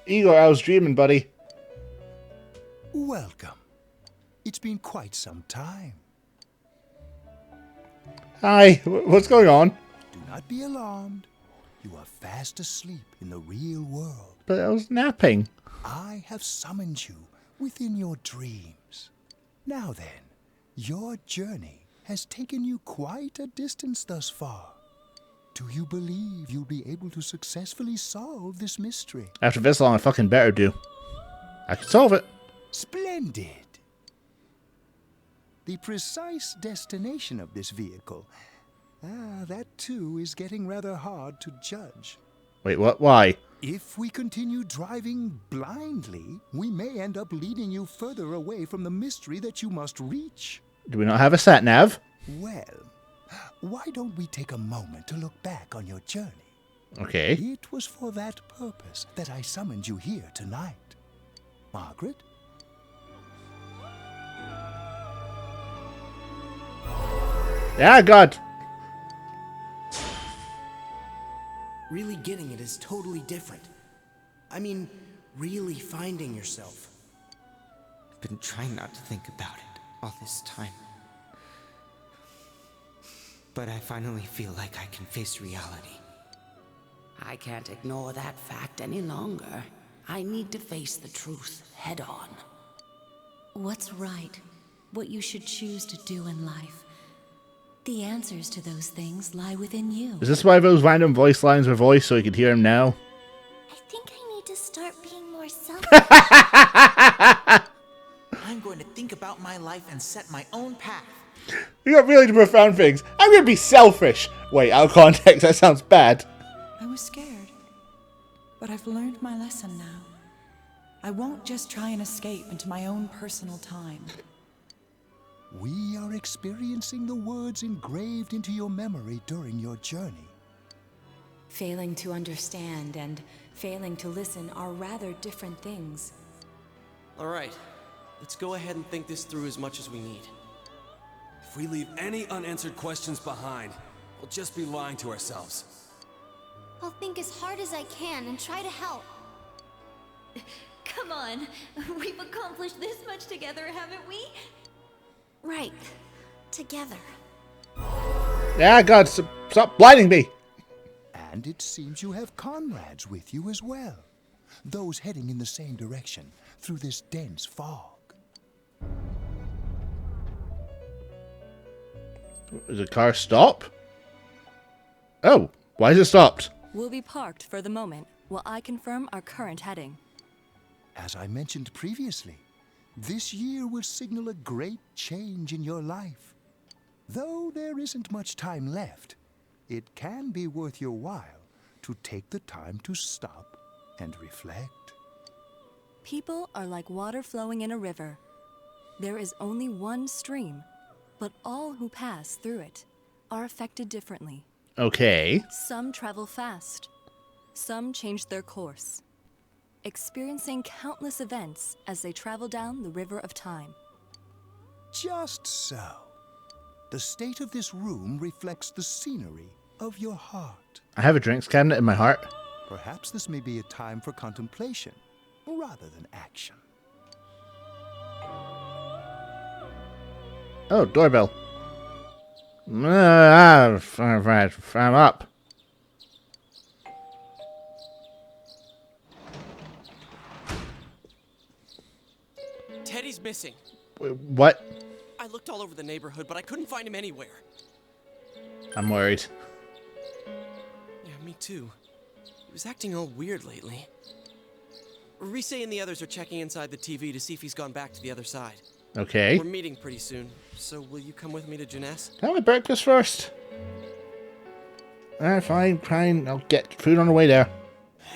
Igor, I was dreaming, buddy. Welcome. It's been quite some time. Hi, what's going on? Do not be alarmed. You are fast asleep in the real world. But I was napping. I have summoned you within your dreams. Now then, your journey has taken you quite a distance thus far. Do you believe you'll be able to successfully solve this mystery? After this long, I fucking better do. I can solve it. Splendid. The precise destination of this vehicle, that too is getting rather hard to judge. Wait, what? Why? If we continue driving blindly, we may end up leading you further away from the mystery that you must reach. Do we not have a sat-nav? Well, why don't we take a moment to look back on your journey? Okay. It was for that purpose that I summoned you here tonight. Margaret? Yeah, God. Really getting it is totally different. I mean, really finding yourself. I've been trying not to think about it all this time. But I finally feel like I can face reality. I can't ignore that fact any longer. I need to face the truth head on. What's right? What you should choose to do in life? The answers to those things lie within you. Is this why those random voice lines were voiced so you could hear him now? I think I need to start being more selfish. I'm going to think about my life and set my own path. You got really profound things. I'm gonna be selfish. Wait, out of context, that sounds bad. I was scared, but I've learned my lesson now. I won't just try and escape into my own personal time. We are experiencing the words engraved into your memory during your journey. Failing to understand and failing to listen are rather different things. All right, let's go ahead and think this through as much as we need. If we leave any unanswered questions behind, we'll just be lying to ourselves. I'll think as hard as I can and try to help. Come on, we've accomplished this much together, haven't we? Right. Together. Yeah, God, stop blinding me. And it seems you have comrades with you as well. Those heading in the same direction through this dense fog. Does the car stop? Oh, why is it stopped? We'll be parked for the moment while I confirm our current heading. As I mentioned previously, this year will signal a great change in your life. Though there isn't much time left, it can be worth your while to take the time to stop and reflect. People are like water flowing in a river. There is only one stream, but all who pass through it are affected differently. Okay. Some travel fast. Some change their course, experiencing countless events as they travel down the river of time. Just so. The state of this room reflects the scenery of your heart. I have a drinks cabinet in my heart. Perhaps this may be a time for contemplation rather than action. Oh, doorbell. I'm up. Teddy's missing. What? I looked all over the neighborhood, but I couldn't find him anywhere. I'm worried. Yeah, me too. He was acting all weird lately. Rise and the others are checking inside the TV to see if he's gone back to the other side. Okay. We're meeting pretty soon, so will you come with me to Jeunesse? Can I have breakfast first? Alright, fine. I'll get food on the way there.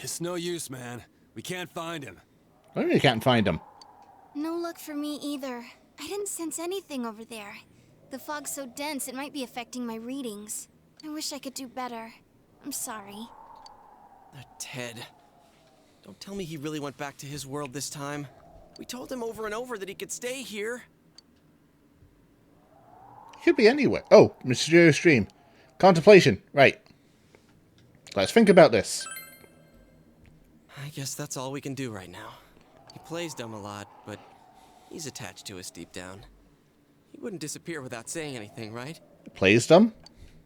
It's no use, man. We can't find him. I really can't find him. No luck for me either. I didn't sense anything over there. The fog's so dense it might be affecting my readings. I wish I could do better. I'm sorry. Ted. Don't tell me he really went back to his world this time. We told him over and over that he could stay here. He could be anywhere. Oh, mysterious dream. Contemplation. Right. Let's think about this. I guess that's all we can do right now. He plays dumb a lot, but he's attached to us deep down. He wouldn't disappear without saying anything, right? Plays them?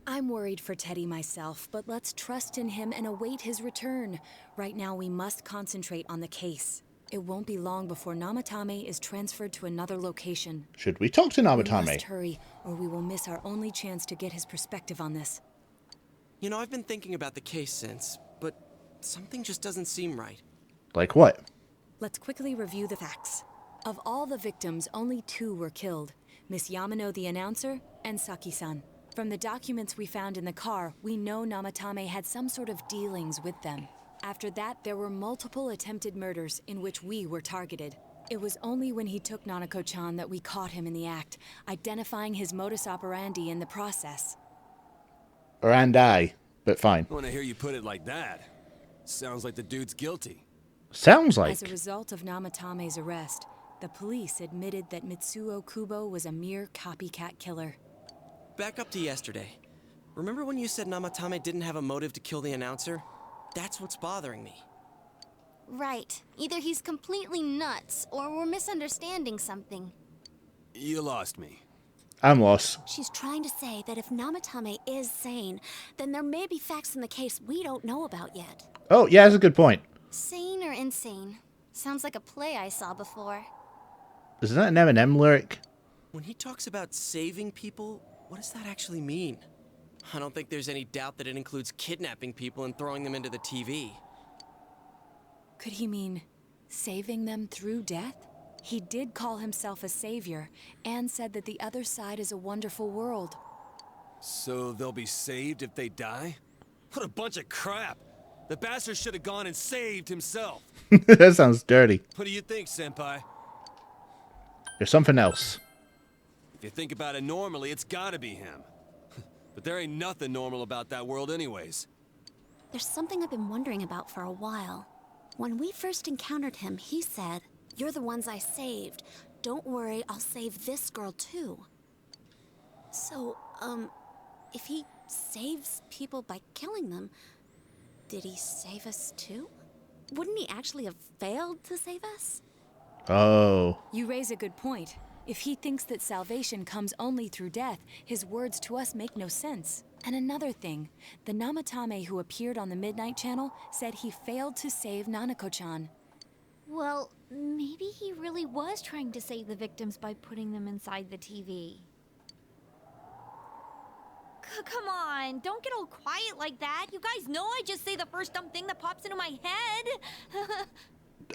I'm worried for Teddy myself, but let's trust in him and await his return. Right now, we must concentrate on the case. It won't be long before Namatame is transferred to another location. Should we talk to We Namatame? must hurry, or we will miss our only chance to get his perspective on this. You know, I've been thinking about the case since, but something just doesn't seem right. Like what? Let's quickly review the facts. Of all the victims, only 2 were killed. Miss Yamano the announcer, and Saki-san. From the documents we found in the car, we know Namatame had some sort of dealings with them. After that, there were multiple attempted murders in which we were targeted. It was only when he took Nanako-chan that we caught him in the act, identifying his modus operandi in the process. Or and I, but fine. When I hear you put it like that, sounds like the dude's guilty. Sounds like. As a result of Namatame's arrest, the police admitted that Mitsuo Kubo was a mere copycat killer. Back up to yesterday. Remember when you said Namatame didn't have a motive to kill the announcer? That's what's bothering me. Right. Either he's completely nuts, or we're misunderstanding something. You lost me. I'm lost. She's trying to say that if Namatame is sane, then there may be facts in the case we don't know about yet. Oh, yeah, that's a good point. Sane or insane? Sounds like a play I saw before. Isn't that an Eminem lyric? When he talks about saving people, what does that actually mean? I don't think there's any doubt that it includes kidnapping people and throwing them into the TV. Could he mean saving them through death? He did call himself a savior and said that the other side is a wonderful world. So they'll be saved if they die? What a bunch of crap! The bastard should have gone and saved himself. That sounds dirty. What do you think, Senpai? There's something else. If you think about it normally, it's gotta be him. But there ain't nothing normal about that world anyways. There's something I've been wondering about for a while. When we first encountered him, he said, "You're the ones I saved. Don't worry, I'll save this girl too." So, if he saves people by killing them, did he save us too? Wouldn't he actually have failed to save us? Oh. You raise a good point. If he thinks that salvation comes only through death, his words to us make no sense. And another thing, the Namatame who appeared on the Midnight Channel said he failed to save Nanako-chan. Well, maybe he really was trying to save the victims by putting them inside the TV. Come on, don't get all quiet like that. You guys know I just say the first dumb thing that pops into my head.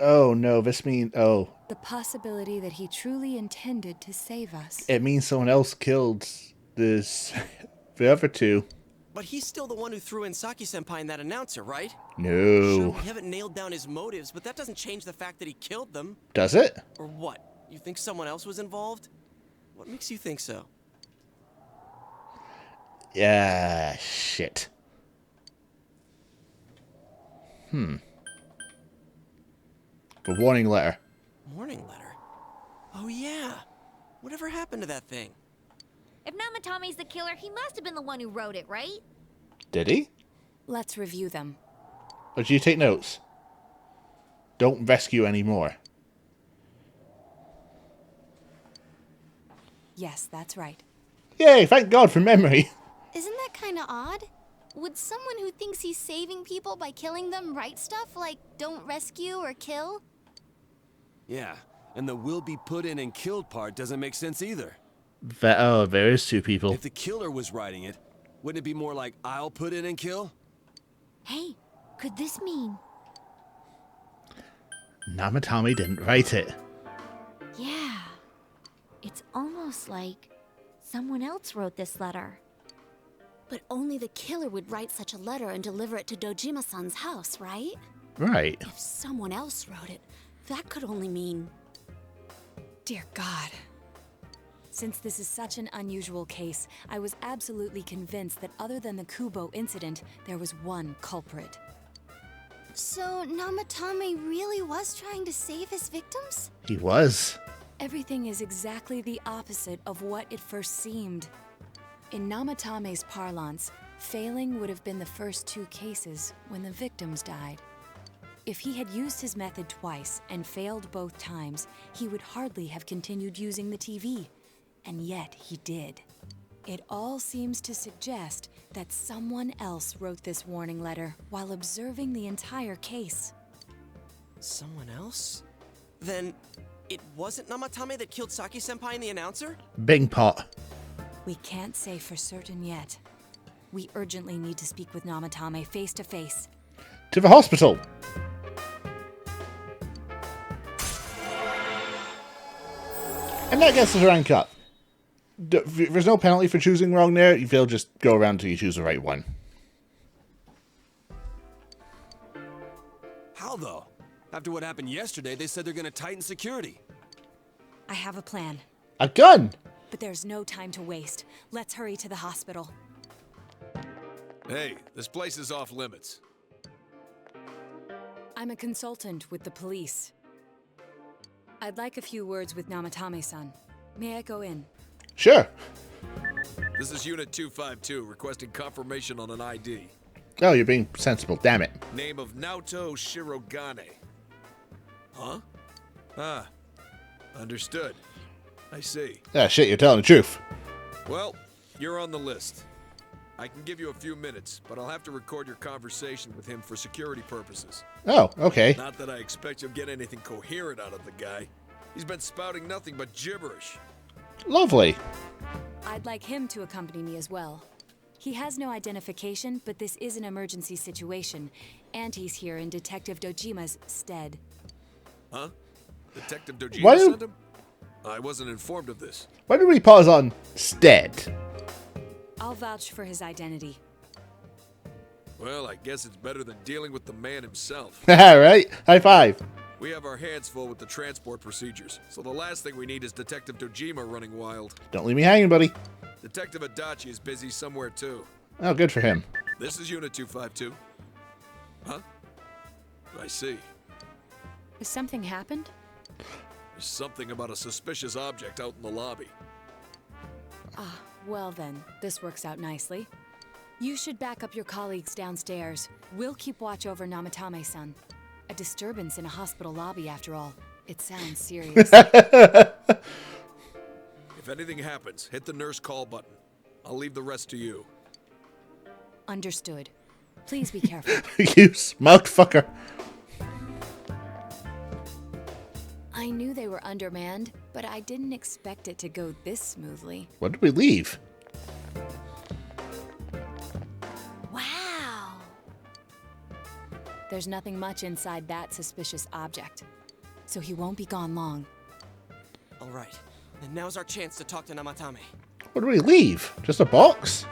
Oh, no, this means... Oh. The possibility that he truly intended to save us. It means someone else killed this... the other 2. But he's still the one who threw in Saki-senpai and that announcer, right? No. Sure, we haven't nailed down his motives, but that doesn't change the fact that he killed them. Does it? Or what? You think someone else was involved? What makes you think so? Yeah, shit. The warning letter. Warning letter? Oh yeah. Whatever happened to that thing? If Namatame's the killer, he must have been the one who wrote it, right? Did he? Let's review them. Or did you take notes? Don't rescue anymore. Yes, that's right. Yay, thank God for memory. Isn't that kind of odd? Would someone who thinks he's saving people by killing them write stuff like don't rescue or kill? Yeah, and the will be put in and killed part doesn't make sense either. Oh, there is 2 people. If the killer was writing it, wouldn't it be more like I'll put in and kill? Hey, could this mean... Namatame didn't write it. Yeah. It's almost like someone else wrote this letter. But only the killer would write such a letter and deliver it to Dojima-san's house, right? Right. If someone else wrote it, that could only mean... Dear God. Since this is such an unusual case, I was absolutely convinced that other than the Kubo incident, there was one culprit. So Namatame really was trying to save his victims? He was. Everything is exactly the opposite of what it first seemed. In Namatame's parlance, failing would have been the first 2 cases when the victims died. If he had used his method twice and failed both times, he would hardly have continued using the TV. And yet he did. It all seems to suggest that someone else wrote this warning letter while observing the entire case. Someone else? Then it wasn't Namatame that killed Saki-senpai and the announcer? Bing pot. We can't say for certain yet. We urgently need to speak with Namatame face to face. To the hospital. And that gets us rank up. There's no penalty for choosing wrong there. You'll just go around until you choose the right one. How though? After what happened yesterday, they said they're gonna tighten security. I have a plan. A gun! But there's no time to waste. Let's hurry to the hospital. Hey, this place is off limits. I'm a consultant with the police. I'd like a few words with Namatame-san. May I go in? Sure. This is Unit 252, requesting confirmation on an ID. Oh, you're being sensible, damn it. Name of Naoto Shirogane. Huh? Ah, understood. I see. Ah, shit, you're telling the truth. Well, you're on the list. I can give you a few minutes, but I'll have to record your conversation with him for security purposes. Oh, okay. Not that I expect you'll get anything coherent out of the guy. He's been spouting nothing but gibberish. Lovely. I'd like him to accompany me as well. He has no identification, but this is an emergency situation, and he's here in Detective Dojima's stead. Huh? Detective Dojima Why sent him? I wasn't informed of this. Why did we pause on stead? I'll vouch for his identity. Well, I guess it's better than dealing with the man himself. Right? High five. We have our hands full with the transport procedures, so the last thing we need is Detective Dojima running wild. Don't leave me hanging, buddy. Detective Adachi is busy somewhere too. Oh, good for him. This is Unit 252. Huh? I see. Has something happened? There's something about a suspicious object out in the lobby. Ah, well then, this works out nicely. You should back up your colleagues downstairs. We'll keep watch over Namatame-san. A disturbance in a hospital lobby, after all. It sounds serious. If anything happens, hit the nurse call button. I'll leave the rest to you. Understood. Please be careful. You smug fucker. I knew they were undermanned, but I didn't expect it to go this smoothly. When did we leave? Wow! There's nothing much inside that suspicious object, so he won't be gone long. All right, then now's our chance to talk to Namatame. What did we leave? Just a box?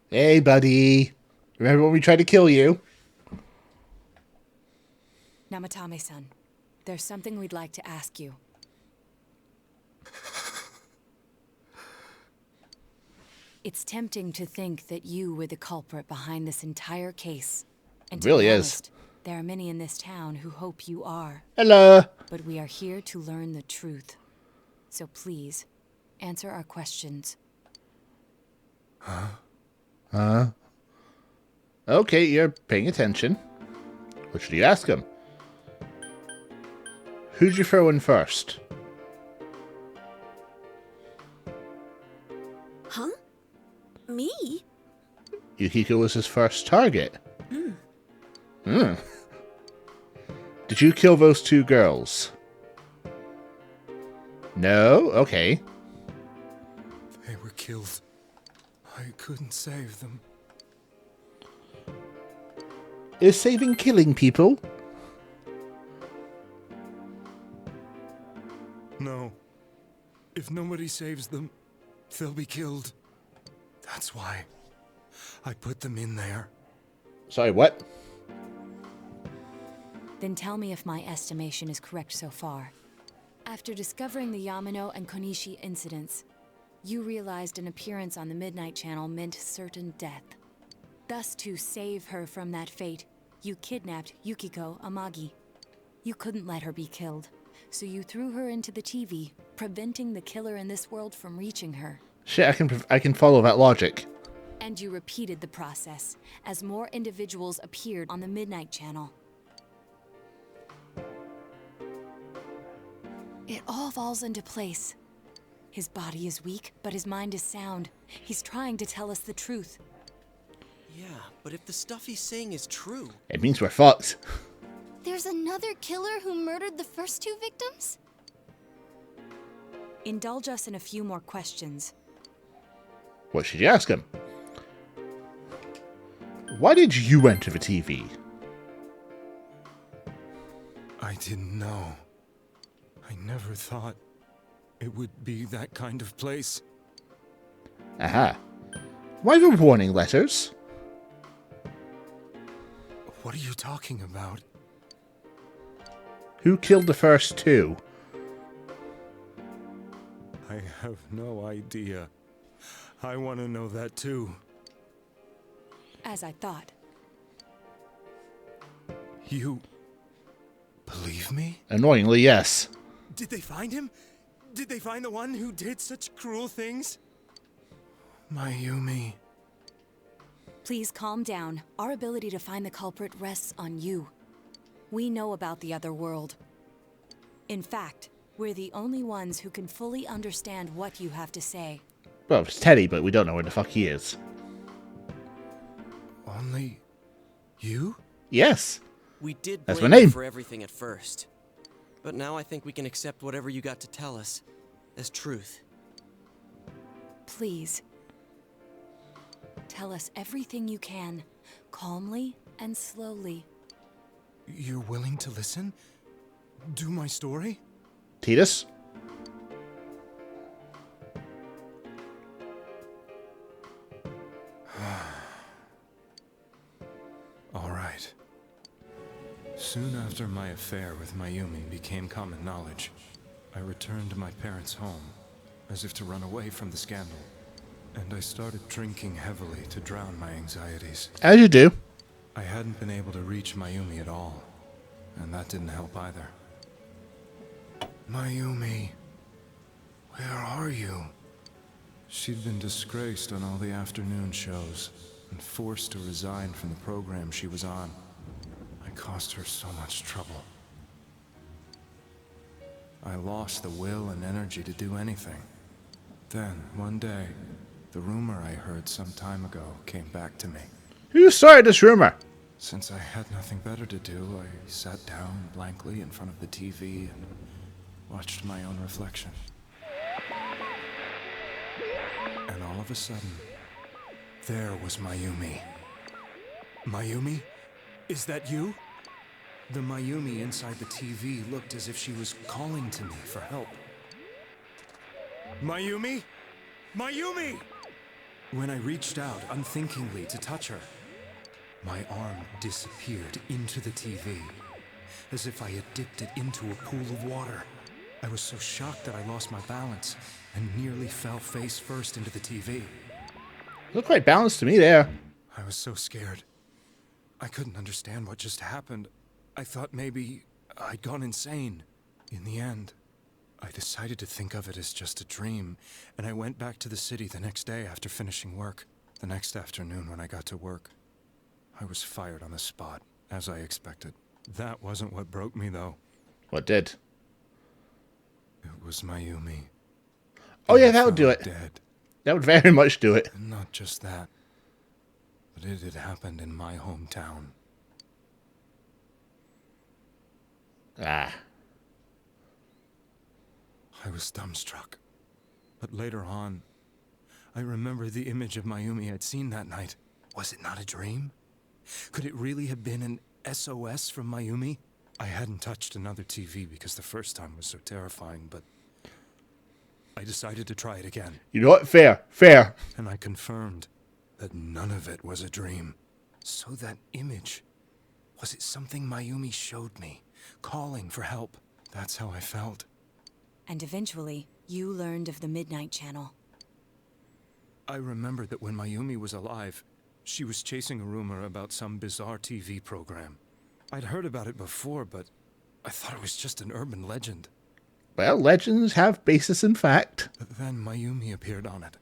Hey, buddy. Remember when we tried to kill you? Namatame-san, there's something we'd like to ask you. It's tempting to think that you were the culprit behind this entire case. And It really be is. honest, there are many in this town who hope you are. Hello. But we are here to learn the truth. So please, answer our questions. Huh? Okay, you're paying attention. What should you ask him? Who'd you throw in first? Huh? Me? Yukiko was his first target. Did you kill those two girls? No? Okay. They were killed. I couldn't save them. Is saving killing people? No. If nobody saves them, they'll be killed. That's why I put them in there. Sorry, what? Then tell me if my estimation is correct so far. After discovering the Yamano and Konishi incidents, you realized an appearance on the Midnight Channel meant certain death. Thus, to save her from that fate, you kidnapped Yukiko Amagi. You couldn't let her be killed, so you threw her into the TV, preventing the killer in this world from reaching her. Shit, I can follow that logic. And you repeated the process, as more individuals appeared on the Midnight Channel. It all falls into place. His body is weak, but his mind is sound. He's trying to tell us the truth. Yeah, but if the stuff he's saying is true... It means we're fucked. There's another killer who murdered the first two victims? Indulge us in a few more questions. What should you ask him? Why did you enter the TV? I didn't know. I never thought it would be that kind of place. Aha. Why the warning letters? What are you talking about? Who killed the first two? I have no idea. I want to know that too. As I thought. You believe me? Annoyingly, yes. Did they find him? Did they find the one who did such cruel things? Mayumi. Please calm down. Our ability to find the culprit rests on you. We know about the other world. In fact, we're the only ones who can fully understand what you have to say. Well, it's Teddy, but we don't know where the fuck he is. Only you? Yes. We did That's blame my you name. for everything at first. But now I think we can accept whatever you got to tell us as truth. Please. Tell us everything you can, calmly and slowly. You're willing to listen? Do my story? Titus? All right. Soon after my affair with Mayumi became common knowledge, I returned to my parents' home, as if to run away from the scandal. And I started drinking heavily to drown my anxieties. As you do. I hadn't been able to reach Mayumi at all, and that didn't help either. Mayumi, where are you? She'd been disgraced on all the afternoon shows, and forced to resign from the program she was on. I caused her so much trouble. I lost the will and energy to do anything. Then, one day, the rumor I heard some time ago came back to me. Who started this rumor? Since I had nothing better to do, I sat down blankly in front of the TV and watched my own reflection. And all of a sudden, there was Mayumi. Mayumi? Is that you? The Mayumi inside the TV looked as if she was calling to me for help. Mayumi? Mayumi! When I reached out unthinkingly to touch her, my arm disappeared into the TV, as if I had dipped it into a pool of water. I was so shocked that I lost my balance and nearly fell face first into the TV. Looked quite balanced to me there. I was so scared. I couldn't understand what just happened. I thought maybe I'd gone insane. In the end, I decided to think of it as just a dream, and I went back to the city the next day after finishing work. The next afternoon when I got to work, I was fired on the spot, as I expected. That wasn't what broke me, though. What did? It was Mayumi. Oh yeah, that would do it. Dead. That would very much do it. And not just that, but it had happened in my hometown. Ah. I was dumbstruck. But later on, I remember the image of Mayumi I'd seen that night. Was it not a dream? Could it really have been an SOS from Mayumi? I hadn't touched another TV because the first time was so terrifying, but I decided to try it again. You know what? Fair. Fair. And I confirmed that none of it was a dream. So that image, was it something Mayumi showed me, calling for help? That's how I felt. And eventually, you learned of the Midnight Channel. I remembered that when Mayumi was alive, she was chasing a rumor about some bizarre TV program. I'd heard about it before, but I thought it was just an urban legend. Well, legends have basis in fact. But then Mayumi appeared on it,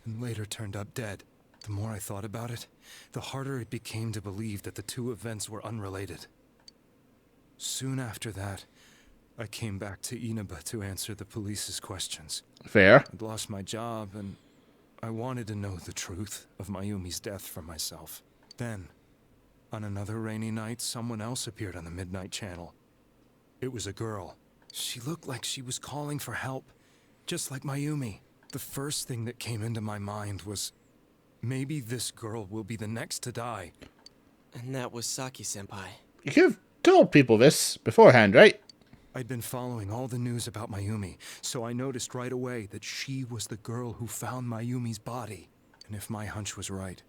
and later turned up dead. The more I thought about it, the harder it became to believe that the two events were unrelated. Soon after that, I came back to Inaba to answer the police's questions. Fair. I'd lost my job, and I wanted to know the truth of Mayumi's death for myself. Then, on another rainy night, someone else appeared on the Midnight Channel. It was a girl. She looked like she was calling for help, just like Mayumi. The first thing that came into my mind was, maybe this girl will be the next to die. And that was Saki-senpai. You could have told people this beforehand, right? I'd been following all the news about Mayumi, so I noticed right away that she was the girl who found Mayumi's body. And if my hunch was right,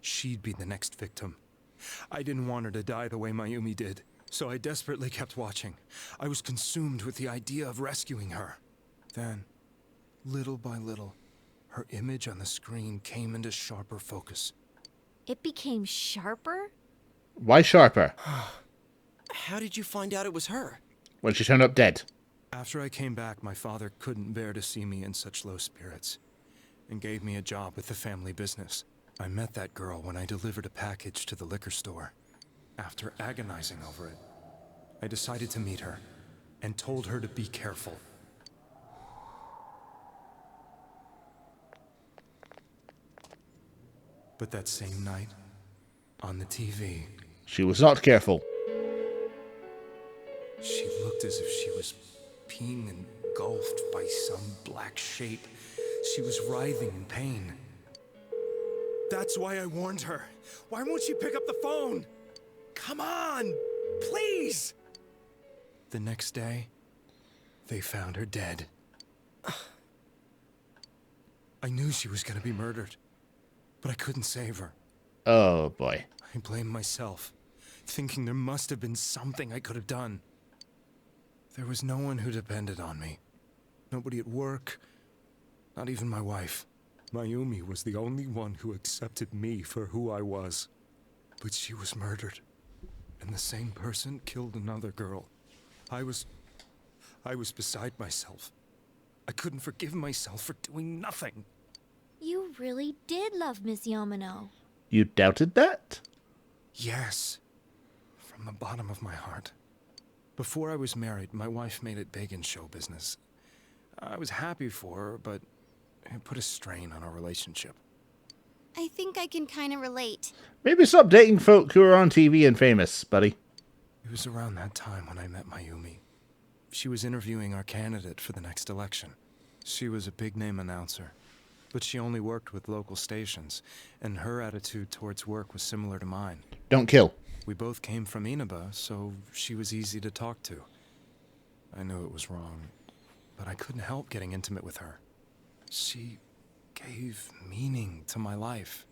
she'd be the next victim. I didn't want her to die the way Mayumi did, so I desperately kept watching. I was consumed with the idea of rescuing her. Then, little by little, her image on the screen came into sharper focus. It became sharper? Why sharper? How did you find out it was her? When she turned up dead. After I came back, my father couldn't bear to see me in such low spirits, and gave me a job with the family business. I met that girl when I delivered a package to the liquor store. After agonizing over it, I decided to meet her, and told her to be careful. But that same night, on the TV... She was not careful. She looked as if she was being engulfed by some black shape. She was writhing in pain. That's why I warned her. Why won't she pick up the phone? Come on, please! The next day, they found her dead. I knew she was gonna be murdered, but I couldn't save her. Oh boy. I blamed myself, thinking there must have been something I could have done. There was no one who depended on me. Nobody at work, not even my wife. Mayumi was the only one who accepted me for who I was. But she was murdered, and the same person killed another girl. I was beside myself. I couldn't forgive myself for doing nothing. You really did love Miss Yamano. You doubted that? Yes, from the bottom of my heart. Before I was married, my wife made it big in show business. I was happy for her, but it put a strain on our relationship. I think I can kind of relate. Maybe stop dating folk who are on TV and famous, buddy. It was around that time when I met Mayumi. She was interviewing our candidate for the next election. She was a big-name announcer, but she only worked with local stations, and her attitude towards work was similar to mine. Don't kill. We both came from Inaba, so she was easy to talk to. I knew it was wrong, but I couldn't help getting intimate with her. She gave meaning to my life.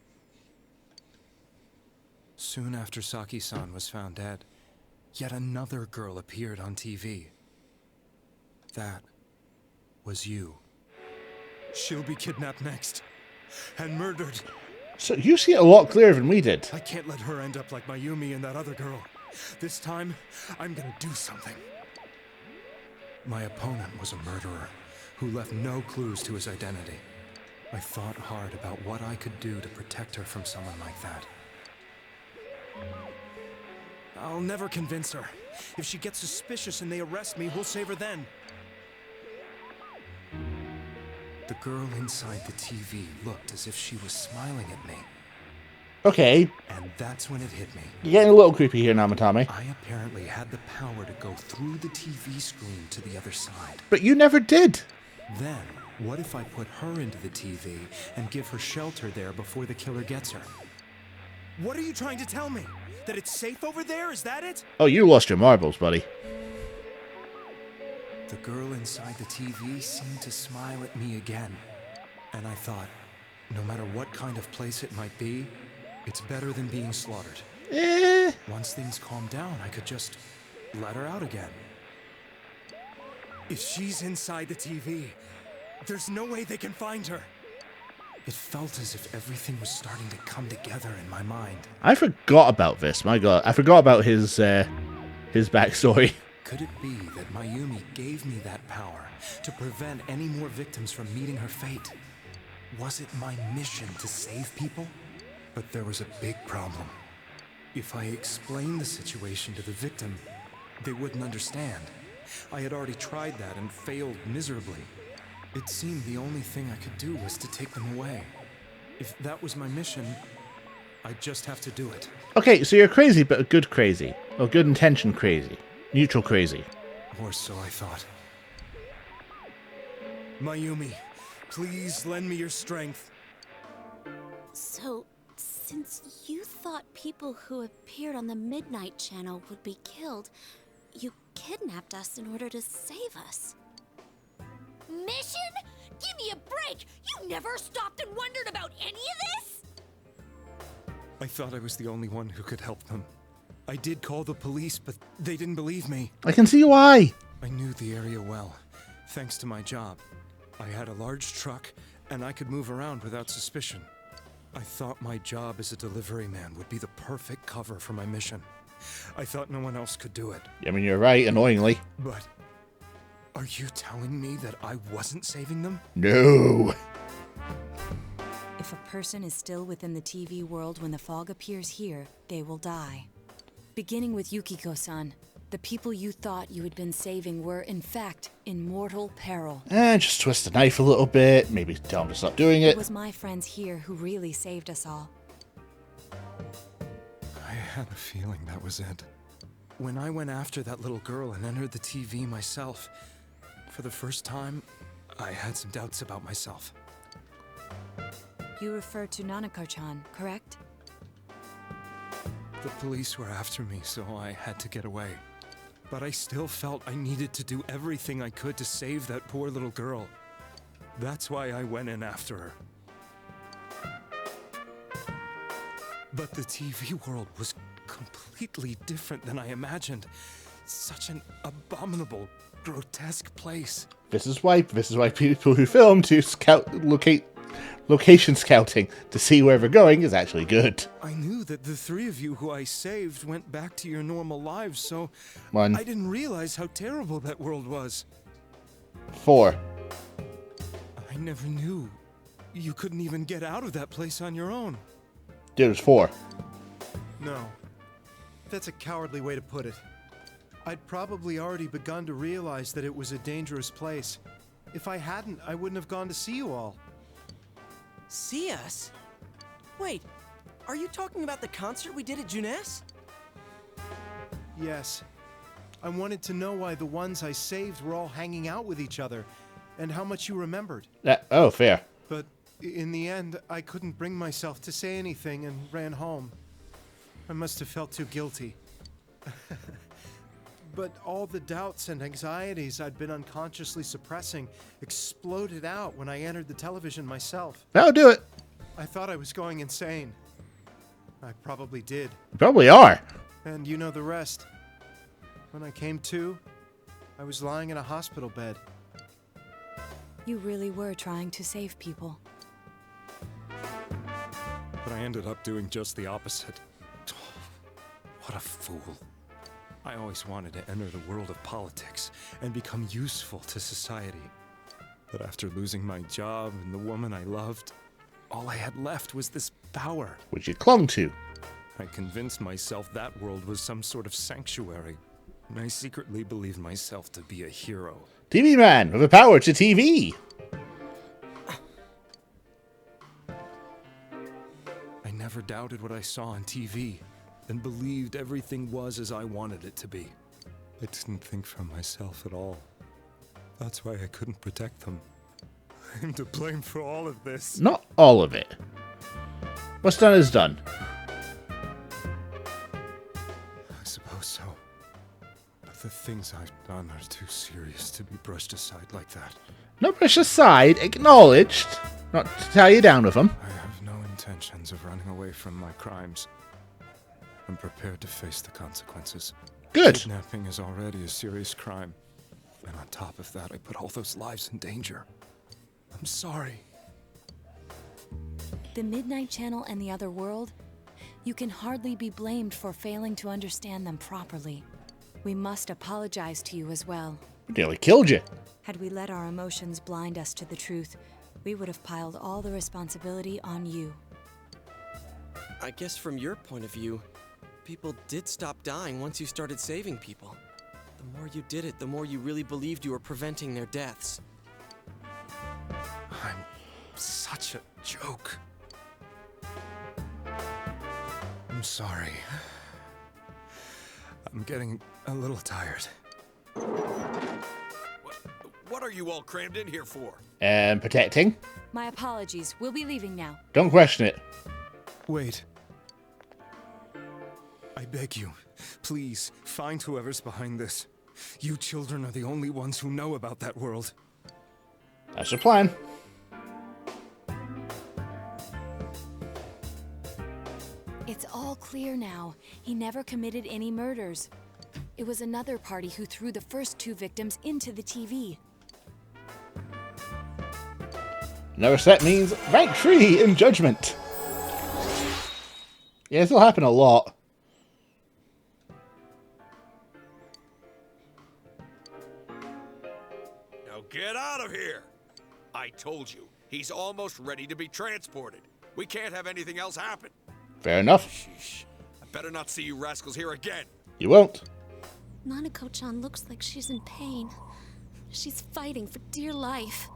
Soon after Saki-san was found dead, yet another girl appeared on TV. That was you. She'll be kidnapped next, and murdered. So you see it a lot clearer than we did. I can't let her end up like Mayumi and that other girl. This time, I'm gonna do something. My opponent was a murderer who left no clues to his identity. I thought hard about what I could do to protect her from someone like that. I'll never convince her. If she gets suspicious and they arrest me, we'll save her then. The girl inside the TV looked as if she was smiling at me. Okay. And that's when it hit me. You're getting a little creepy here, Namatame. I apparently had the power to go through the TV screen to the other side. But you never did. Then, what if I put her into the TV and give her shelter there before the killer gets her? What are you trying to tell me? That it's safe over there? Is that it? Oh, you lost your marbles, buddy. The girl inside the TV seemed to smile at me again. And I thought, no matter what kind of place it might be, it's better than being slaughtered. Once things calmed down, I could just let her out again. If she's inside the TV, there's no way they can find her. It felt as if everything was starting to come together in my mind. I forgot about this. My God, I forgot about his backstory. Could it be that Mayumi gave me that power to prevent any more victims from meeting her fate? Was it my mission to save people? But there was a big problem. If I explained the situation to the victim, they wouldn't understand. I had already tried that and failed miserably. It seemed the only thing I could do was to take them away. If that was my mission, I'd just have to do it. Okay, so you're crazy, but a good crazy. Or good intention crazy. Neutral crazy. Or so I thought. Mayumi, please lend me your strength. So, since you thought people who appeared on the Midnight Channel would be killed, you kidnapped us in order to save us. Mission? Give me a break! You never stopped and wondered about any of this? I thought I was the only one who could help them. I did call the police, but they didn't believe me. I can see why. I knew the area well, thanks to my job. I had a large truck, and I could move around without suspicion. I thought my job as a delivery man would be the perfect cover for my mission. I thought no one else could do it. I mean, you're right, annoyingly. But are you telling me that I wasn't saving them? No. If a person is still within the TV world when the fog appears here, they will die. Beginning with Yukiko-san, the people you thought you had been saving were, in fact, in mortal peril. Just twist the knife a little bit, maybe tell them to stop doing it. It was my friends here who really saved us all. I had a feeling that was it. When I went after that little girl and entered the TV myself, for the first time, I had some doubts about myself. You refer to Nanako-chan, correct? The police were after me, so I had to get away. But I still felt I needed to do everything I could to save that poor little girl. That's why I went in after her. But the TV world was completely different than I imagined. Such an abominable, grotesque place. This is why people who film to location scouting to see where they're going is actually good. I knew that the three of you who I saved went back to your normal lives, so I didn't realize how terrible that world was. 4. I never knew. You couldn't even get out of that place on your own. Dude, it was 4. No. That's a cowardly way to put it. I'd probably already begun to realize that it was a dangerous place. If I hadn't, I wouldn't have gone to see you all. See us? Wait, are you talking about the concert we did at Junes? Yes. I wanted to know why the ones I saved were all hanging out with each other, and how much you remembered. Oh, fair. But in the end, I couldn't bring myself to say anything and ran home. I must have felt too guilty. But all the doubts and anxieties I'd been unconsciously suppressing exploded out when I entered the television myself. That'll do it. I thought I was going insane. I probably did. You probably are. And you know the rest. When I came to, I was lying in a hospital bed. You really were trying to save people. But I ended up doing just the opposite. What a fool. I always wanted to enter the world of politics and become useful to society. But after losing my job and the woman I loved, all I had left was this power. Which you clung to. I convinced myself that world was some sort of sanctuary. And I secretly believed myself to be a hero. TV man with a power to TV. I never doubted what I saw on TV. And believed everything was as I wanted it to be. I didn't think for myself at all. That's why I couldn't protect them. I'm to blame for all of this. Not all of it. What's done is done. I suppose so. But the things I've done are too serious to be brushed aside like that. Not brushed aside, acknowledged. Not to tie you down with them. I have no intentions of running away from my crimes. I'm prepared to face the consequences. Good. Kidnapping is already a serious crime. And on top of that, I put all those lives in danger. I'm sorry. The Midnight Channel and the other world? You can hardly be blamed for failing to understand them properly. We must apologize to you as well. Nearly killed you. Had we let our emotions blind us to the truth, we would have piled all the responsibility on you. I guess from your point of view, people did stop dying once you started saving people. The The more you did it, the more you really believed you were preventing their deaths. I'm such a joke. I'm sorry. I'm getting a little tired. What are you all crammed in here for? And protecting. My apologies. We'll be leaving now. Don't question it. Wait. I beg you, please, find whoever's behind this. You children are the only ones who know about that world. That's your plan. It's all clear now. He never committed any murders. It was another party who threw the first 2 victims into the TV. Another set means rank 3 in judgment. Yeah, this will happen a lot. Now get out of here! I told you, he's almost ready to be transported. We can't have anything else happen. Fair enough. Sheesh. I better not see you rascals here again. You won't. Nanako-chan looks like she's in pain. She's fighting for dear life.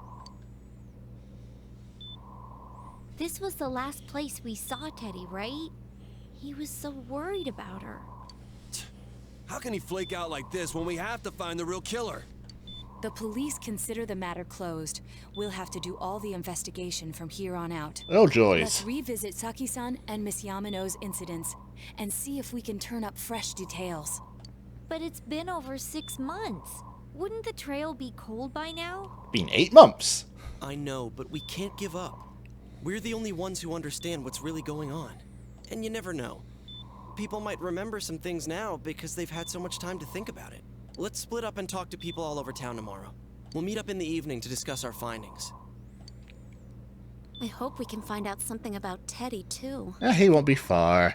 This was the last place we saw Teddy, right? He was so worried about her. How can he flake out like this when we have to find the real killer? The police consider the matter closed. We'll have to do all the investigation from here on out. Oh, joys. Let's revisit Saki-san and Miss Yamano's incidents and see if we can turn up fresh details. But it's been over 6 months. Wouldn't the trail be cold by now? Been 8 months. I know, but we can't give up. We're the only ones who understand what's really going on. And you never know. People might remember some things now because they've had so much time to think about it. Let's split up and talk to people all over town tomorrow. We'll meet up in the evening to discuss our findings. I hope we can find out something about Teddy, too. He won't be far.